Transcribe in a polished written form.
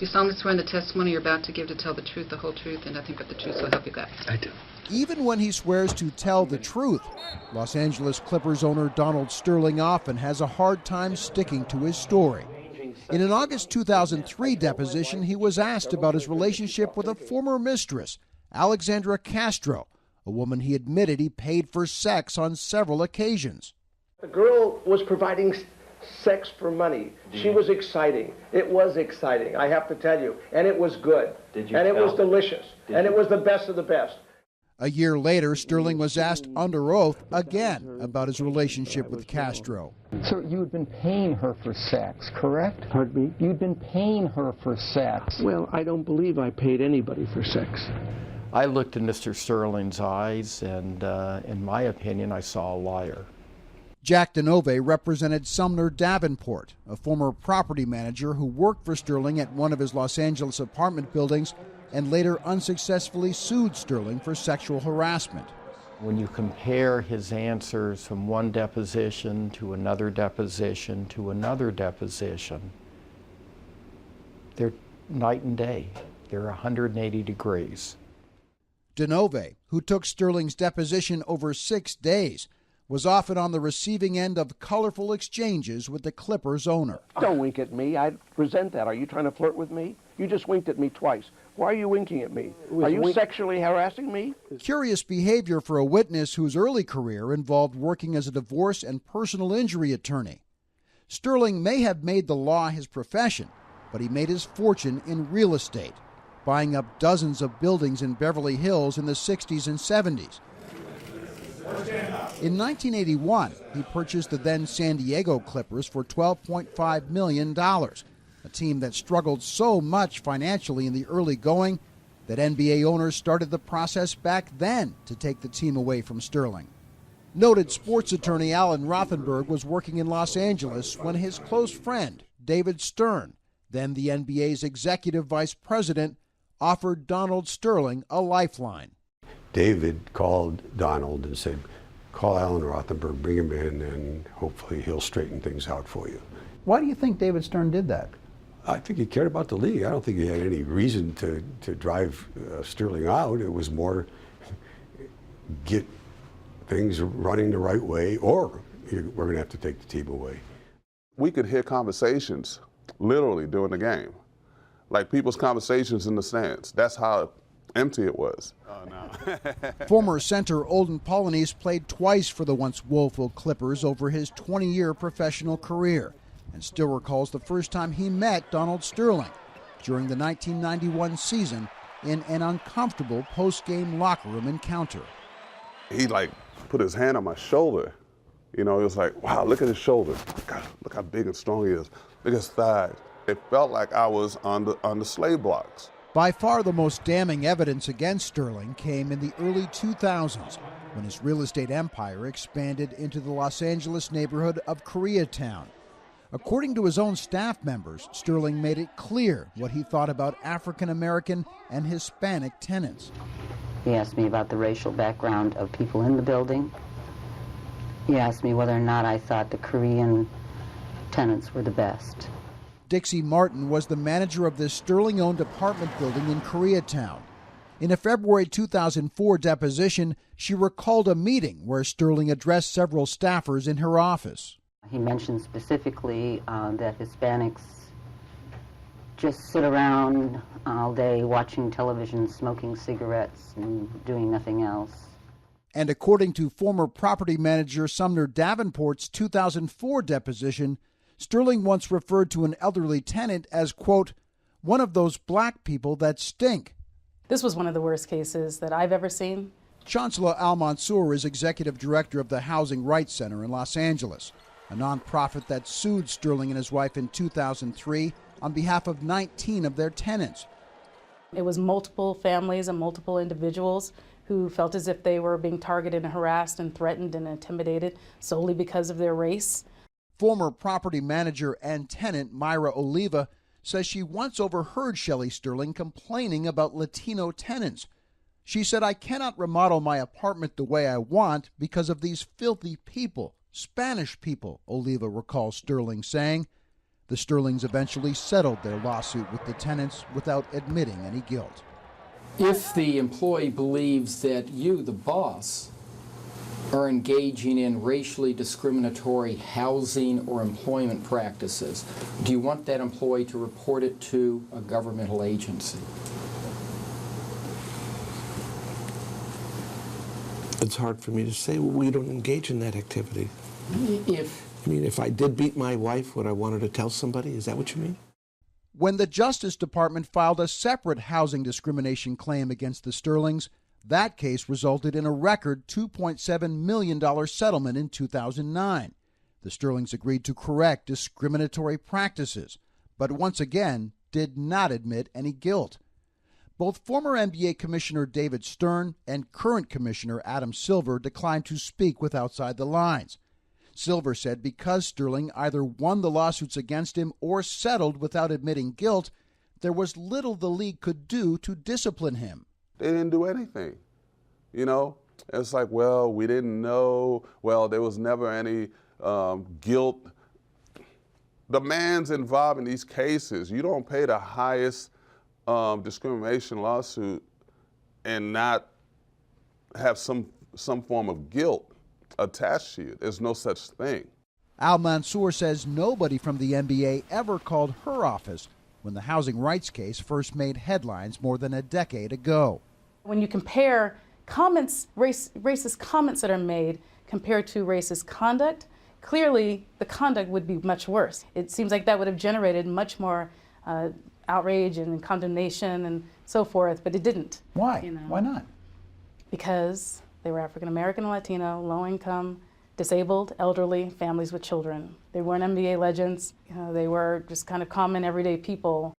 You solemnly swear in the testimony you're about to give to tell the truth, the whole truth, and nothing but the truth, so help you God. I do. Even when he swears to tell the truth, Los Angeles Clippers owner Donald Sterling often has a hard time sticking to his story. In an August 2003 deposition, he was asked about his relationship with a former mistress, Alexandra Castro, a woman he admitted he paid for sex on several occasions. The girl was providing sex for money. She was exciting. It was exciting, I have to tell you. And it was good. And it was delicious. And it was the best of the best. A year later, Sterling was asked under oath again about his relationship with Castro. Sir, you had been paying her for sex, correct? Pardon me? You'd been paying her for sex. Well, I don't believe I paid anybody for sex. I looked in Mr. Sterling's eyes, and in my opinion, I saw a liar. Jack Denove represented Sumner Davenport, a former property manager who worked for Sterling at one of his Los Angeles apartment buildings and later unsuccessfully sued Sterling for sexual harassment. When you compare his answers from one deposition to another deposition to another deposition, they're night and day. They're 180 degrees. Denove, who took Sterling's deposition over 6 days, was often on the receiving end of colorful exchanges with the Clippers owner. Don't wink at me. I resent that. Are you trying to flirt with me? You just winked at me twice. Why are you winking at me? Are you sexually harassing me? Curious behavior for a witness whose early career involved working as a divorce and personal injury attorney. Sterling may have made the law his profession, but he made his fortune in real estate, buying up dozens of buildings in Beverly Hills in the 60s and 70s. In 1981, he purchased the then San Diego Clippers for $12.5 million, a team that struggled so much financially in the early going that NBA owners started the process back then to take the team away from Sterling. Noted sports attorney Alan Rothenberg was working in Los Angeles when his close friend, David Stern, then the NBA's executive vice president, offered Donald Sterling a lifeline. David called Donald and said, call Alan Rothenberg, bring him in, and hopefully he'll straighten things out for you. Why do you think David Stern did that? I think he cared about the league. I don't think he had any reason to drive Sterling out. It was more get things running the right way, or we're going to have to take the team away. We could hear conversations literally during the game, like people's conversations in the stands. That's how empty it was. Oh, no. Former center Olden Polynice played twice for the once woeful Clippers over his 20-year professional career, and still recalls the first time he met Donald Sterling during the 1991 season in an uncomfortable post-game locker room encounter. He put his hand on my shoulder. You know, it was like, wow, look at his shoulder. God, look how big and strong he is. Look at his thighs. It felt like I was on the slave blocks. By far the most damning evidence against Sterling came in the early 2000s when his real estate empire expanded into the Los Angeles neighborhood of Koreatown. According to his own staff members, Sterling made it clear what he thought about African American and Hispanic tenants. He asked me about the racial background of people in the building. He asked me whether or not I thought the Korean tenants were the best. Dixie Martin was the manager of this Sterling-owned apartment building in Koreatown. In a February 2004 deposition, she recalled a meeting where Sterling addressed several staffers in her office. He mentioned specifically that Hispanics just sit around all day watching television, smoking cigarettes, and doing nothing else. And according to former property manager Sumner Davenport's 2004 deposition, Sterling once referred to an elderly tenant as, quote, one of those black people that stink. This was one of the worst cases that I've ever seen. Chancellor Al Mansour is executive director of the Housing Rights Center in Los Angeles, a nonprofit that sued Sterling and his wife in 2003 on behalf of 19 of their tenants. It was multiple families and multiple individuals who felt as if they were being targeted and harassed and threatened and intimidated solely because of their race. Former property manager and tenant Myra Oliva says she once overheard Shelley Sterling complaining about Latino tenants. She said, I cannot remodel my apartment the way I want because of these filthy people, Spanish people, Oliva recalls Sterling saying. The Sterlings eventually settled their lawsuit with the tenants without admitting any guilt. If the employee believes that you, the boss, are engaging in racially discriminatory housing or employment practices, do you want that employee to report it to a governmental agency? It's hard for me to say. Well, we don't engage in that activity. If I did beat my wife, would I want her to tell somebody? Is that what you mean? When the Justice Department filed a separate housing discrimination claim against the Sterlings, that case resulted in a record $2.7 million settlement in 2009. The Sterlings agreed to correct discriminatory practices, but once again did not admit any guilt. Both former NBA Commissioner David Stern and current Commissioner Adam Silver declined to speak with Outside the Lines. Silver said because Sterling either won the lawsuits against him or settled without admitting guilt, there was little the league could do to discipline him. They didn't do anything. You know, it's like, well, we didn't know. Well, there was never any guilt. The man's involved in these cases. You don't pay the highest discrimination lawsuit and not have some form of guilt attached to you. There's no such thing. Al Mansour says nobody from the NBA ever called her office when the housing rights case first made headlines more than a decade ago. When you compare comments, racist comments that are made compared to racist conduct, clearly the conduct would be much worse. It seems like that would have generated much more outrage and condemnation and so forth, but it didn't. Why? You know? Why not? Because they were African American and Latino, low income, disabled, elderly, families with children. They weren't NBA legends. You know, they were just kind of common, everyday people